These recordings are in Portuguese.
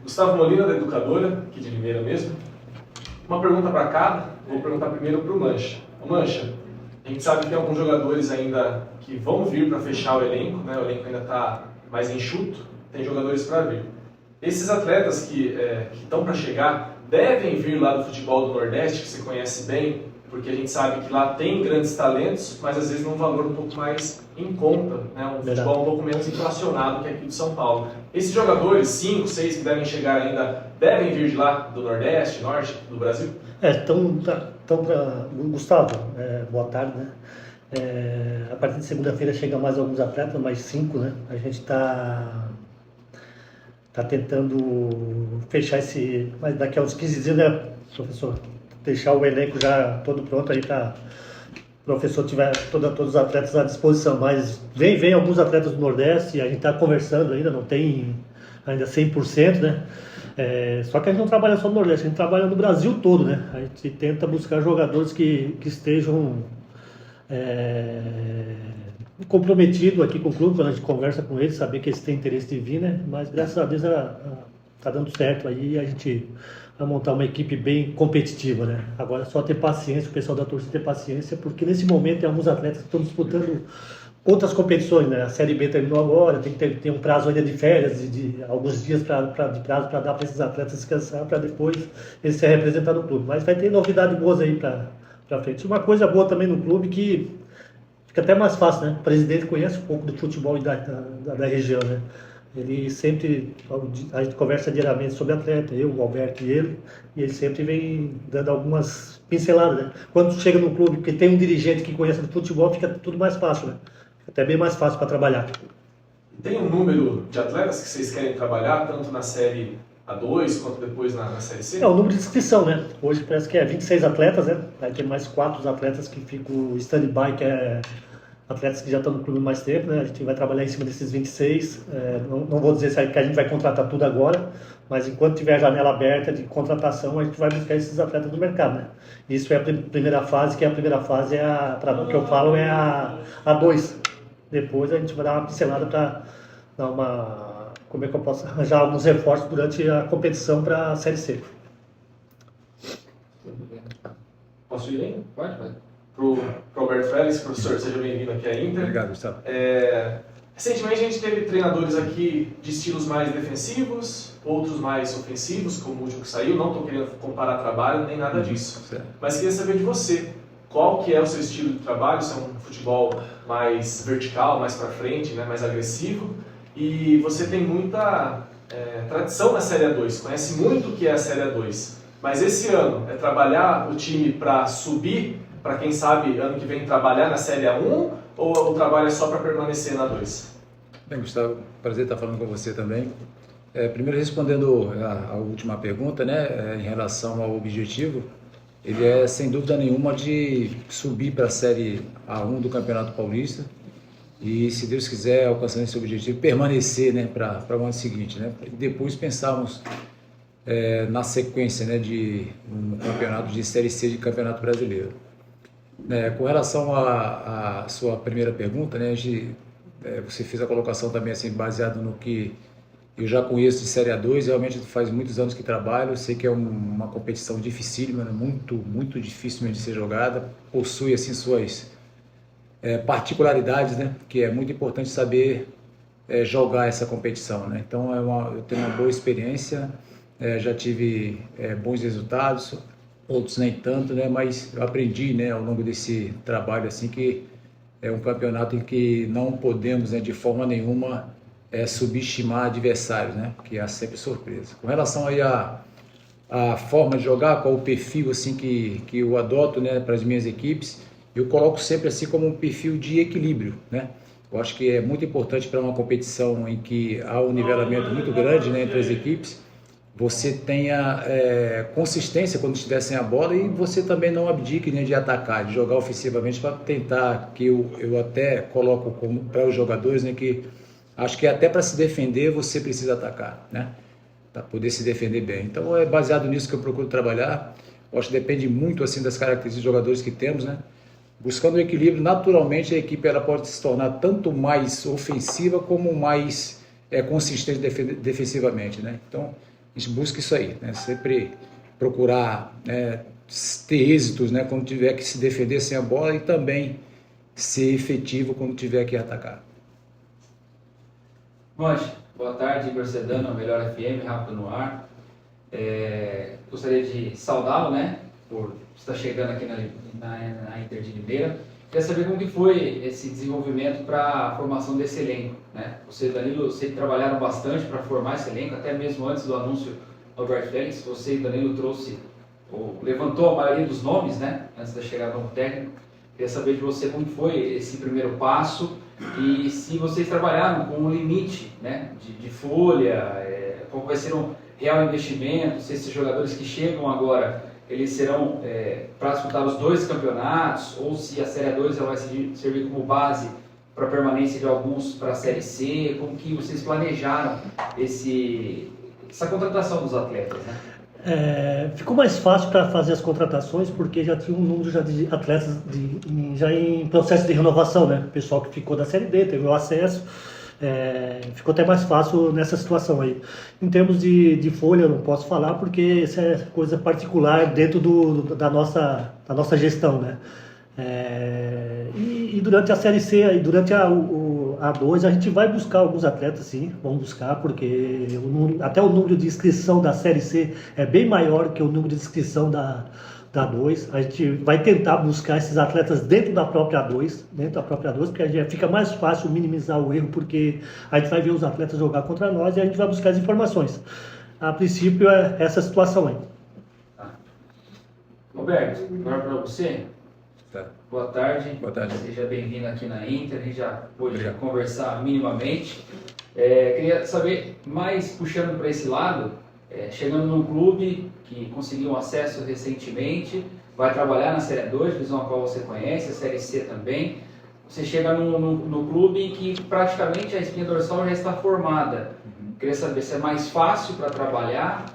Gustavo Molina, da Educadora, aqui de Limeira mesmo. Uma pergunta para cada. Vou perguntar primeiro para o Mancha. O Mancha, a gente sabe que tem alguns jogadores ainda que vão vir para fechar o elenco, né? O elenco ainda está mais enxuto, tem jogadores para vir. Esses atletas que estão para chegar devem vir lá do futebol do Nordeste, que você conhece bem, porque a gente sabe que lá tem grandes talentos, mas às vezes num valor um pouco mais em conta, né? Um futebol um pouco menos inflacionado que aqui de São Paulo. Esses jogadores, 5, 6 que devem chegar ainda, devem vir de lá do Nordeste, Norte do Brasil? Gustavo, boa tarde, né? A partir de segunda-feira chegam mais alguns atletas, mais 5, né? A gente está tentando fechar mas daqui a uns 15 dias, né, professor? Deixar o elenco já todo pronto aí para o professor tiver todos os atletas à disposição. Mas vem alguns atletas do Nordeste, a gente está conversando ainda, não tem ainda 100%, né? Só que a gente não trabalha só no Nordeste, a gente trabalha no Brasil todo, né? A gente tenta buscar jogadores que estejam comprometidos aqui com o clube, quando a gente conversa com eles, saber que eles têm interesse de vir, né? Mas graças a Deus está dando certo aí e a gente vai montar uma equipe bem competitiva, né? Agora é só ter paciência, o pessoal da torcida ter paciência, porque nesse momento tem alguns atletas que estão disputando outras competições, né? A Série B terminou agora, tem um prazo ainda de férias, de alguns dias de prazo para dar para esses atletas descansar, para depois eles se representar no clube. Mas vai ter novidades boas aí para frente. Uma coisa boa também no clube que fica até mais fácil, né? O presidente conhece um pouco do futebol da região, né? Ele sempre, a gente conversa diariamente sobre atleta, eu, o Alberto e ele sempre vem dando algumas pinceladas, né? Quando chega no clube que tem um dirigente que conhece do futebol, fica tudo mais fácil, né? Fica até bem mais fácil para trabalhar. Tem um número de atletas que vocês querem trabalhar, tanto na Série A2 quanto depois na Série C? O número de inscrição, né? Hoje parece que é 26 atletas, né? Aí tem mais 4 atletas que ficam stand-by, que é atletas que já estão no clube há mais tempo, né? A gente vai trabalhar em cima desses 26. Não vou dizer que a gente vai contratar tudo agora, mas enquanto tiver a janela aberta de contratação, a gente vai buscar esses atletas no mercado, né? Isso é a primeira fase, que a primeira fase o que eu falo é a A2. Depois a gente vai dar uma pincelada para dar como é que eu posso arranjar alguns reforços durante a competição para a Série C. Posso ir, hein? Pode. Para o Roberto Félix, professor, seja bem-vindo aqui à Inter. Obrigado, Gustavo. Recentemente a gente teve treinadores aqui de estilos mais defensivos, outros mais ofensivos, como o último que saiu. Não estou querendo comparar trabalho nem nada disso. Certo. Mas queria saber de você, qual que é o seu estilo de trabalho? Se é um futebol mais vertical, mais para frente, né, mais agressivo. E você tem muita tradição na Série A2, conhece muito o que é a Série A2. Mas esse ano é trabalhar o time para subir, para quem sabe ano que vem trabalhar na Série A1, ou o trabalho é só para permanecer na A2? Bem, Gustavo, prazer estar falando com você também. Primeiro respondendo a última pergunta, né, em relação ao objetivo, ele é sem dúvida nenhuma de subir para a Série A1 do Campeonato Paulista e, se Deus quiser, alcançando esse objetivo, permanecer, né, para o ano seguinte, né, e depois pensarmos na sequência, né, de um campeonato de Série C de Campeonato Brasileiro. Com relação à sua primeira pergunta, né, você fez a colocação também assim, baseado no que eu já conheço de Série A2, realmente faz muitos anos que trabalho, eu sei que é uma competição dificílima, né, muito difícil de ser jogada, possui assim, suas particularidades, né, que é muito importante saber jogar essa competição, né? Então eu tenho uma boa experiência, já tive bons resultados, outros nem tanto, né? Mas eu aprendi, né, ao longo desse trabalho assim, que é um campeonato em que não podemos, né, de forma nenhuma subestimar adversários, né? Que há sempre surpresa. Com relação aí à forma de jogar, qual o perfil assim que eu adoto, né, para as minhas equipes, eu coloco sempre assim como um perfil de equilíbrio, né? Eu acho que é muito importante para uma competição em que há um nivelamento muito grande, né, entre as equipes, você tenha consistência quando estiver sem a bola e você também não abdique, né, de atacar, de jogar ofensivamente, para tentar, que eu até coloco para os jogadores, né, que acho que até para se defender você precisa atacar, né, para poder se defender bem. Então é baseado nisso que eu procuro trabalhar. Eu acho que depende muito assim das características dos jogadores que temos, né. Buscando o equilíbrio, naturalmente a equipe ela pode se tornar tanto mais ofensiva como mais consistente defensivamente, né. Então a gente busca isso aí, né? Sempre procurar, né, ter êxitos, né, quando tiver que se defender sem a bola e também ser efetivo quando tiver que atacar. Mancha, boa tarde, Igor Sedano, Melhor FM, Rápido no Ar. Gostaria de saudá-lo, né, por estar chegando aqui na Inter de Limeira. Queria saber como que foi esse desenvolvimento para a formação desse elenco, né? Você e Danilo, vocês trabalharam bastante para formar esse elenco, até mesmo antes do anúncio do Alberto Félix. Você e Danilo levantou a maioria dos nomes, né, antes da chegada do técnico. Queria saber de você como foi esse primeiro passo e se vocês trabalharam com um limite, né, de folha, qual vai ser um real investimento, se esses jogadores que chegam agora eles serão para disputar os 2 campeonatos, ou se a Série A2 ela vai servir como base para a permanência de alguns para a Série C, como que vocês planejaram essa contratação dos atletas, né? Ficou mais fácil para fazer as contratações porque já tinha um número já de atletas já em processo de renovação, né? O pessoal que ficou da Série D teve o acesso. Ficou até mais fácil nessa situação aí. Em termos de folha, eu não posso falar porque isso é coisa particular dentro da nossa gestão, né? E durante a Série C e durante a A2 a gente vai buscar alguns atletas, sim, vamos buscar, porque até o número de inscrição da Série C é bem maior que o número de inscrição da A2. A gente vai tentar buscar esses atletas dentro da própria A2, porque a gente fica mais fácil minimizar o erro, porque a gente vai ver os atletas jogar contra nós e a gente vai buscar as informações. A princípio é essa situação aí. Roberto, agora para você. Tá. Boa tarde. Boa tarde. Seja bem-vindo aqui na Inter, a gente já pôde conversar minimamente. Queria saber, mais puxando para esse lado, chegando num clube que conseguiu um acesso recentemente, vai trabalhar na Série 2, divisão a qual você conhece, a Série C também. Você chega no clube que praticamente a espinha dorsal já está formada. Queria saber se é mais fácil para trabalhar,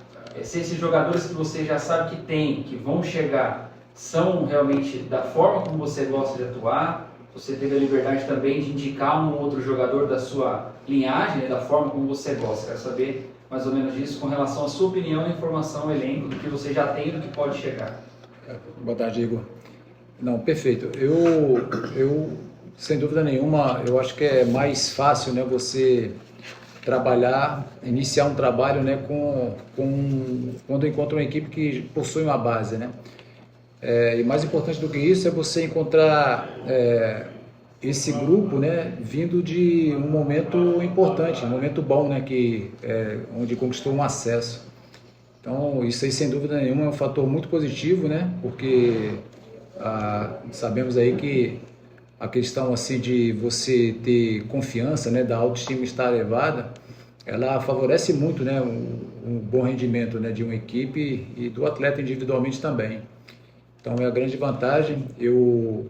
se esses jogadores que você já sabe que vão chegar, são realmente da forma como você gosta de atuar. Você teve a liberdade também de indicar um outro jogador da sua linhagem, né, da forma como você gosta. Quero saber mais ou menos disso com relação à sua opinião, informação, elenco, do que você já tem e do que pode chegar. Boa tarde, Igor. Não, perfeito. Eu sem dúvida nenhuma, eu acho que é mais fácil, né, você iniciar um trabalho, né, quando encontra uma equipe que possui uma base, né? E mais importante do que isso é você encontrar esse grupo, né, vindo de um momento importante, um momento bom, né, onde conquistou um acesso. Então, isso aí, sem dúvida nenhuma, é um fator muito positivo, né, porque sabemos aí que a questão assim de você ter confiança, né, da autoestima estar elevada, ela favorece muito, né, um bom rendimento, né, de uma equipe e do atleta individualmente também. Então é a grande vantagem. Eu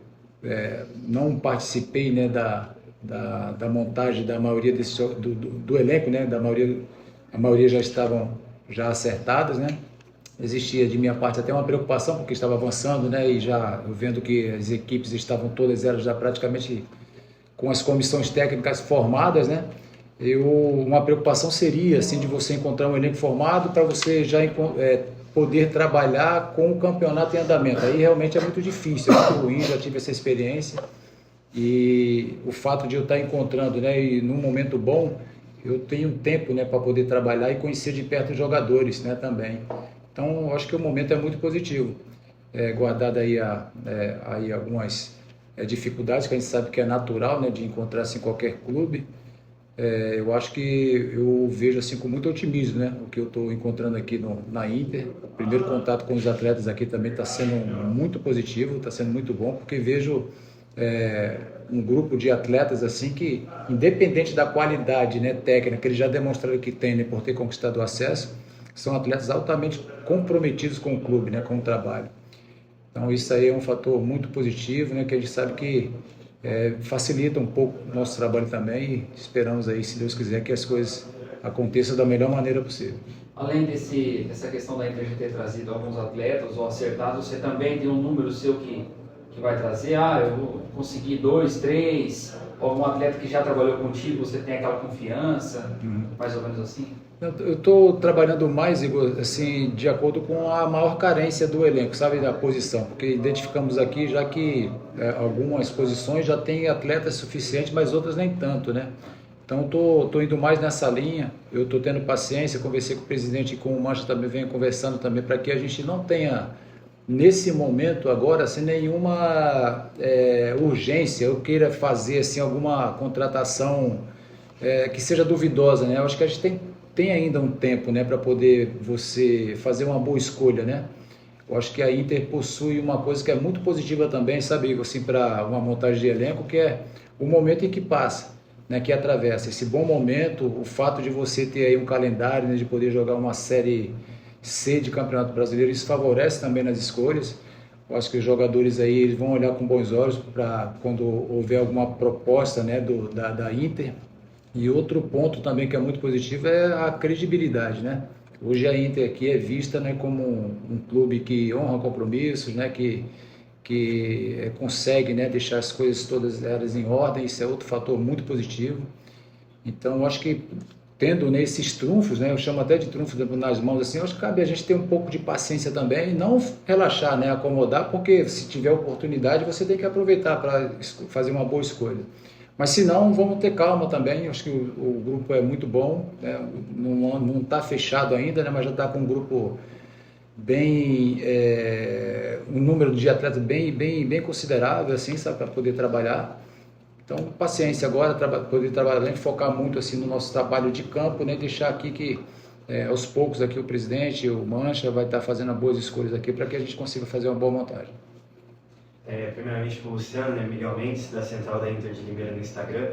não participei, né, da montagem da maioria do elenco, né, a maioria já estavam já acertadas, né. Existia de minha parte até uma preocupação porque estava avançando, né, e já vendo que as equipes estavam todas elas já praticamente com as comissões técnicas formadas, né. Uma preocupação seria assim de você encontrar um elenco formado para você já poder trabalhar com o campeonato em andamento. Aí realmente é muito difícil, é muito ruim, já tive essa experiência e o fato de eu estar encontrando, né, e num momento bom, eu tenho tempo, né, para poder trabalhar e conhecer de perto os jogadores, né, também. Então, eu acho que o momento é muito positivo, guardado aí algumas dificuldades que a gente sabe que é natural, né, de encontrar assim, em qualquer clube. Eu acho que eu vejo assim com muito otimismo, né, o que eu estou encontrando aqui na Inter. O primeiro contato com os atletas aqui também está sendo muito positivo, está sendo muito bom, porque vejo um grupo de atletas assim que, independente da qualidade, né, técnica que eles já demonstraram que tem, né, por ter conquistado o acesso, são atletas altamente comprometidos com o clube, né, com o trabalho. Então isso aí é um fator muito positivo, né, que a gente sabe que facilita um pouco o nosso trabalho também e esperamos aí, se Deus quiser, que as coisas aconteçam da melhor maneira possível. Além dessa questão da Inter de ter trazido alguns atletas ou acertado, você também tem um número seu que vai trazer, eu vou conseguir 2, 3, ou algum atleta que já trabalhou contigo, você tem aquela confiança, mais ou menos assim? Eu estou trabalhando mais, Igor, assim, de acordo com a maior carência do elenco, sabe, da posição, porque identificamos aqui já que algumas posições já tem atletas suficientes, mas outras nem tanto, né? Então estou indo mais nessa linha, eu estou tendo paciência, conversei com o presidente e com o Mancha também, venho conversando também para que a gente não tenha, nesse momento agora, sem nenhuma urgência, eu queira fazer assim, alguma contratação que seja duvidosa, né? Eu acho que a gente tem ainda um tempo, né, para poder você fazer uma boa escolha, né? Eu acho que a Inter possui uma coisa que é muito positiva também, sabe, assim, para uma montagem de elenco, que é o momento em que passa, né, que atravessa esse bom momento, o fato de você ter aí um calendário, né, de poder jogar uma série C de Campeonato Brasileiro, isso favorece também nas escolhas. Eu acho que os jogadores aí eles vão olhar com bons olhos para quando houver alguma proposta, né, da Inter. E outro ponto também que é muito positivo é a credibilidade, né? Hoje a Inter aqui é vista, né, como um clube que honra compromissos, né, que consegue, né, deixar as coisas todas elas em ordem, isso é outro fator muito positivo. Então eu acho que tendo nesses trunfos, né, eu chamo até de trunfos nas mãos, assim, eu acho que cabe a gente ter um pouco de paciência também e não relaxar, né, acomodar, porque se tiver oportunidade você tem que aproveitar para fazer uma boa escolha. Mas se não, vamos ter calma também, acho que o grupo é muito bom, né? Não está fechado ainda, né? Mas já está com um grupo bem, um número de atletas bem considerável, assim, sabe, para poder trabalhar. Então, paciência agora, poder trabalhar, a gente focar muito assim, no nosso trabalho de campo, né? Deixar aqui que aos poucos aqui o presidente, o Mancha, vai estar fazendo boas escolhas aqui para que a gente consiga fazer uma boa montagem. Primeiramente para o Luciano, né, Miguel Mendes, da Central da Inter de Limeira no Instagram.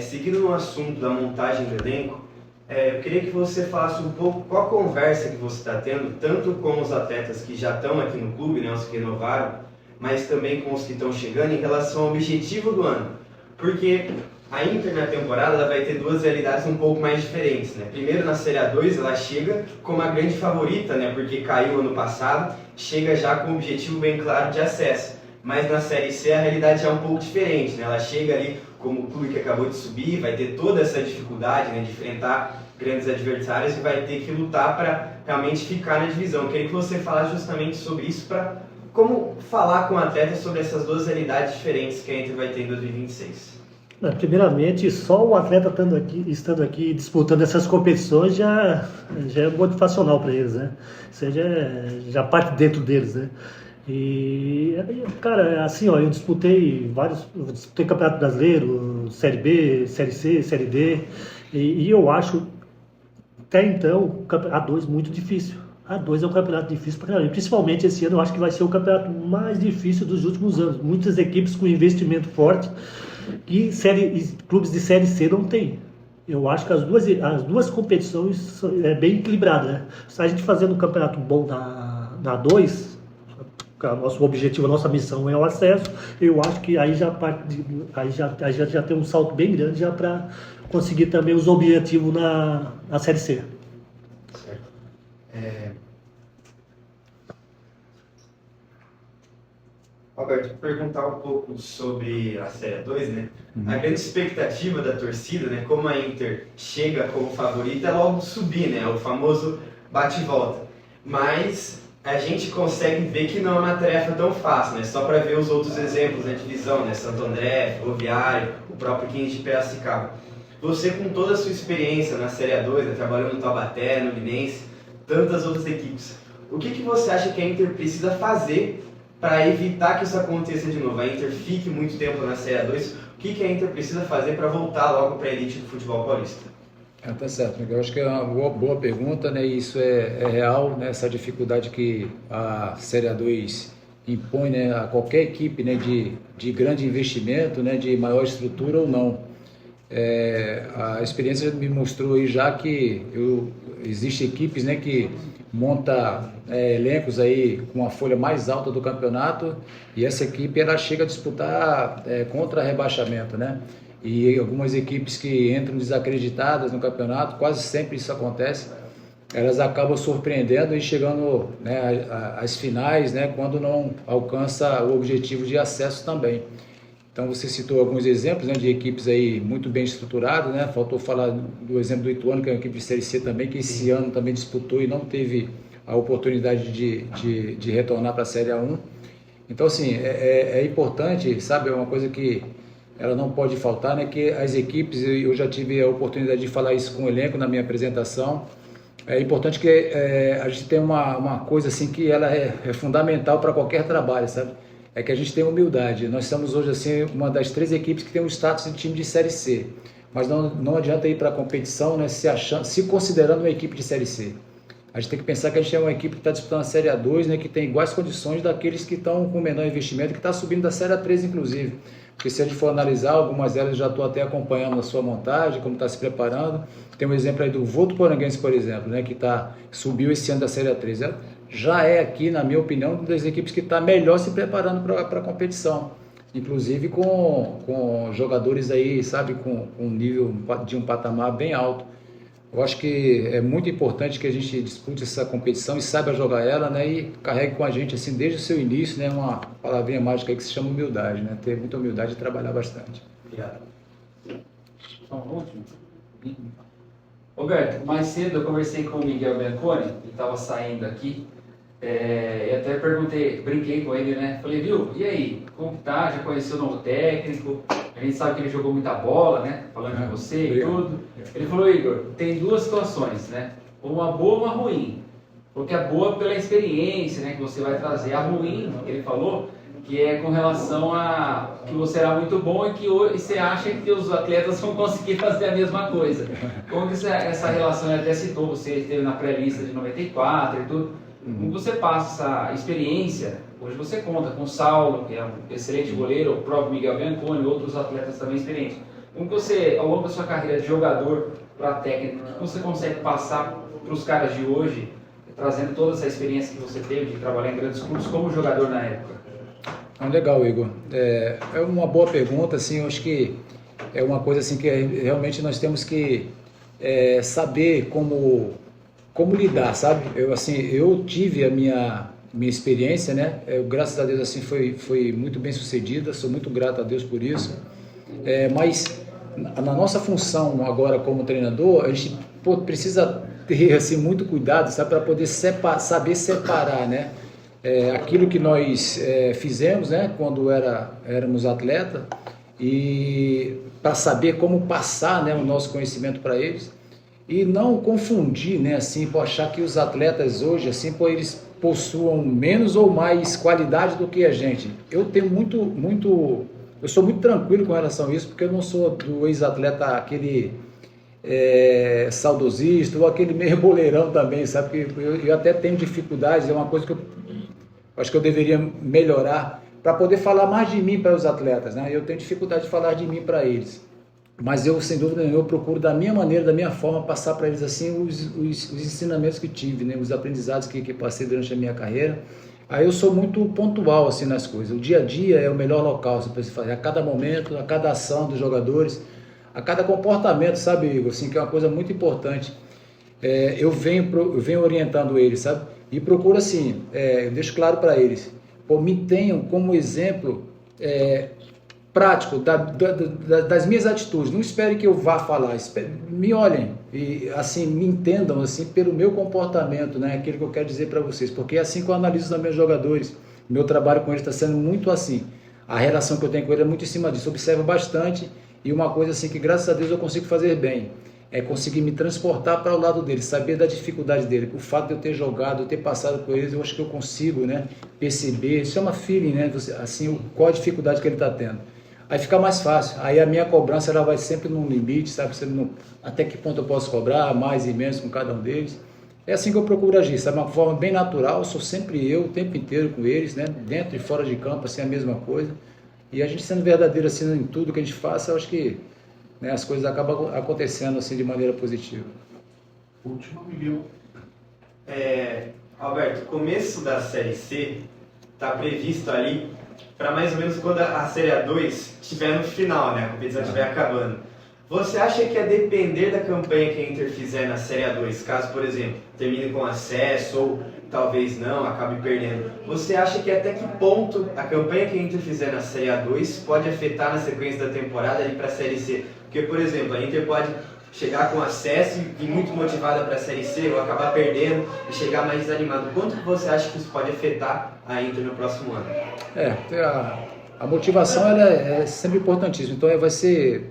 Seguindo no assunto da montagem do elenco, eu queria que você falasse um pouco qual a conversa que você está tendo, tanto com os atletas que já estão aqui no clube, né, os que renovaram, mas também com os que estão chegando em relação ao objetivo do ano. Porque a Inter na temporada ela vai ter duas realidades um pouco mais diferentes, né? Primeiro, na Série A2 ela chega como a grande favorita, né, porque caiu ano passado, chega já com um objetivo bem claro de acesso. Mas na Série C a realidade é um pouco diferente, né? Ela chega ali como o clube que acabou de subir, vai ter toda essa dificuldade, né, de enfrentar grandes adversários e vai ter que lutar para realmente ficar na divisão. Eu queria que você falasse justamente sobre isso, para como falar com o atleta sobre essas duas realidades diferentes que a Inter vai ter em 2026. Primeiramente, só o atleta estando aqui disputando essas competições já é motivacional para eles, né? Isso aí já parte dentro deles, né? E, cara, assim, ó, eu disputei Campeonato Brasileiro, Série B, Série C, Série D, e eu acho, até então, A2 muito difícil. A2 é um campeonato difícil pra caramba, principalmente esse ano eu acho que vai ser o campeonato mais difícil dos últimos anos. Muitas equipes com investimento forte e clubes de Série C não tem. Eu acho que as duas competições é bem equilibradas, né? Se a gente fazendo um campeonato bom na A2, nosso objetivo, a nossa missão é o acesso, eu acho que aí já tem um salto bem grande já para conseguir também os objetivos na Série C. Certo. Roberto, perguntar um pouco sobre a Série 2, né? A grande expectativa da torcida, né? Como a Inter chega como favorita, é logo subir, né? O famoso bate e volta. Mas a gente consegue ver que não é uma tarefa tão fácil, né? Só para ver os outros exemplos na divisão, né? Santo André, Ferroviário, o próprio 15 de Piracicaba. Você, com toda a sua experiência na Série A2, né? Trabalhando no Taubaté, no Linense, tantas outras equipes, o que você acha que a Inter precisa fazer para evitar que isso aconteça de novo? A Inter fique muito tempo na Série A2, o que a Inter precisa fazer para voltar logo para a elite do futebol paulista? Tá certo, Miguel. Acho que é uma boa pergunta, né? Isso é real, né? Essa dificuldade que a Série A2 impõe, né, a qualquer equipe, né, de grande investimento, né, de maior estrutura ou não. A experiência me mostrou aí já que existem equipes, né, que monta elencos aí com a folha mais alta do campeonato e essa equipe ela chega a disputar contra rebaixamento, né? E algumas equipes que entram desacreditadas no campeonato, quase sempre isso acontece, elas acabam surpreendendo e chegando, né, às finais, né, quando não alcança o objetivo de acesso também. Então você citou alguns exemplos, né, de equipes aí muito bem estruturadas, né? Faltou falar do exemplo do Ituano, que é uma equipe de Série C também, que esse ano também disputou e não teve a oportunidade de retornar para a Série A1. Então, assim, é importante, sabe, é uma coisa que ela não pode faltar, né, que as equipes, eu já tive a oportunidade de falar isso com o elenco na minha apresentação, é importante que a gente tenha uma coisa assim que ela é fundamental para qualquer trabalho, sabe? É que a gente tenha humildade. Nós somos hoje assim uma das 3 equipes que tem um status de time de Série C, mas não adianta ir para a competição, né, se considerando uma equipe de Série C. A gente tem que pensar que a gente é uma equipe que está disputando a Série A2, né, que tem iguais condições daqueles que estão com menor investimento, que está subindo da Série A3, inclusive. Porque se a gente for analisar, algumas delas eu já estou até acompanhando a sua montagem, como está se preparando. Tem um exemplo aí do Votuporanguense, por exemplo, né, que subiu esse ano da Série A3. Já é aqui, na minha opinião, uma das equipes que está melhor se preparando para a competição. Inclusive com jogadores aí, sabe, com um nível de um patamar bem alto. Eu acho que é muito importante que a gente dispute essa competição e saiba jogar ela, né, e carregue com a gente assim desde o seu início, né, uma palavrinha mágica aí que se chama humildade, né, ter muita humildade e trabalhar bastante. Obrigado. Só um último. Roberto, mais cedo eu conversei com o Miguel Bianconi, ele estava saindo aqui, e até brinquei com ele, né? Falei, viu, e aí, como que tá? Já conheceu o novo técnico? A gente sabe que ele jogou muita bola, né? Falando de você e tudo. Ele falou, Igor, tem 2 situações, né? Uma boa e uma ruim. Porque a boa pela experiência, né, que você vai trazer. A ruim, ele falou, que é com relação a que você era muito bom e que hoje você acha que os atletas vão conseguir fazer a mesma coisa. Como que essa relação, ele até citou, você esteve na pré-lista de 94 e tudo. Como você passa essa experiência, hoje você conta com o Saulo, que é um excelente goleiro, o próprio Miguel Bianconi, outros atletas também experientes. Como que você, ao longo da sua carreira de jogador para técnico, como você consegue passar para os caras de hoje, trazendo toda essa experiência que você teve de trabalhar em grandes clubes como jogador na época? Legal, Igor. É uma boa pergunta, assim, eu acho que é uma coisa assim que realmente nós temos que saber como lidar, sabe? Eu tive a minha experiência, né? Graças a Deus assim foi muito bem sucedida, sou muito grato a Deus por isso. Mas na nossa função agora como treinador, a gente precisa ter assim muito cuidado, sabe, para poder saber separar, né? Aquilo que nós fizemos, né? Quando éramos atleta, e para saber como passar, né, o nosso conhecimento para eles. E não confundir, né, assim, por achar que os atletas hoje, assim, eles possuam menos ou mais qualidade do que a gente. Eu tenho eu sou muito tranquilo com relação a isso, porque eu não sou do ex-atleta aquele saudosista ou aquele meio boleirão também, sabe? Porque eu até tenho dificuldades, é uma coisa que eu acho que eu deveria melhorar para poder falar mais de mim para os atletas, né? Eu tenho dificuldade de falar de mim para eles. Mas eu, sem dúvida nenhuma, eu procuro da minha maneira, da minha forma, passar para eles assim os ensinamentos que tive, né? Os aprendizados que passei durante a minha carreira. Aí eu sou muito pontual assim nas coisas. O dia a dia é o melhor local para se fazer. A cada momento, a cada ação dos jogadores, a cada comportamento, sabe, Igor? Assim, que é uma coisa muito importante. Eu venho orientando eles, sabe? E procuro assim, eu deixo claro para eles, me tenham como exemplo prático das minhas atitudes. Não espere que eu vá falar, me olhem e assim me entendam assim pelo meu comportamento, né? Aquilo que eu quero dizer para vocês, porque é assim que eu analiso os meus jogadores. Meu trabalho com eles está sendo muito assim. A relação que eu tenho com eles é muito em cima disso. Observo bastante, e uma coisa assim que graças a Deus eu consigo fazer bem é conseguir me transportar para o lado deles, saber da dificuldade dele. O fato de eu ter jogado, eu ter passado por eles, eu acho que eu consigo, né, perceber, isso chama feeling, né, assim, qual a dificuldade que ele está tendo. Aí fica mais fácil, aí a minha cobrança ela vai sempre num limite, sabe, até que ponto eu posso cobrar, mais e menos com cada um deles. É assim que eu procuro agir, sabe, uma forma bem natural, sou sempre eu, o tempo inteiro com eles, né, dentro e fora de campo, assim, a mesma coisa. E a gente sendo verdadeiro assim em tudo que a gente faça, eu acho que, né, as coisas acabam acontecendo assim de maneira positiva. Último, Miguel. Alberto, o começo da Série C está previsto ali para mais ou menos quando a Série A2 estiver no final, né, a competição estiver acabando. Você acha que a depender da campanha que a Inter fizer na Série A2, caso, por exemplo, termine com acesso ou talvez não, acabe perdendo, você acha que até que ponto a campanha que a Inter fizer na Série A2 pode afetar na sequência da temporada ali para a Série C? Porque, por exemplo, a Inter pode chegar com acesso e muito motivada para a Série C ou acabar perdendo e chegar mais desanimado. Quanto que você acha que isso pode afetar a Inter no próximo ano? A motivação ela é sempre importantíssima, então vai ser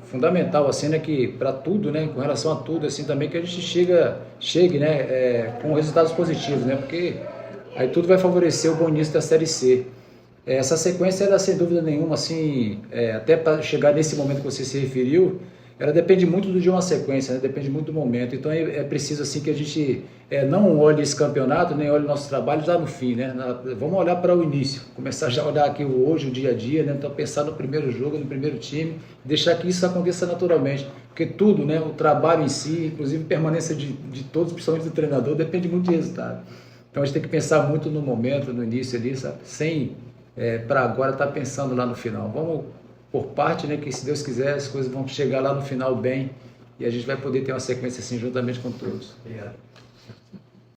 fundamental assim, né, que para tudo, né, com relação a tudo assim também que a gente chegue, né, com resultados positivos, né, porque aí tudo vai favorecer o bom início da Série C. Essa sequência, ela sem dúvida nenhuma, assim, até para chegar nesse momento que você se referiu, ela depende muito de uma sequência, né? Depende muito do momento. Então é preciso assim que a gente não olhe esse campeonato, nem olhe o nosso trabalho já no fim, né? Vamos olhar para o início, começar já a olhar aqui o hoje, o dia a dia, né? Então pensar no primeiro jogo, no primeiro time, deixar que isso aconteça naturalmente, porque tudo, né? O trabalho em si, inclusive a permanência de todos, principalmente do treinador, depende muito de resultado. Então a gente tem que pensar muito no momento, no início ali, sabe? Sem para agora estar pensando lá no final. Vamos por parte, né, que se Deus quiser as coisas vão chegar lá no final bem e a gente vai poder ter uma sequência assim juntamente com todos. Obrigado.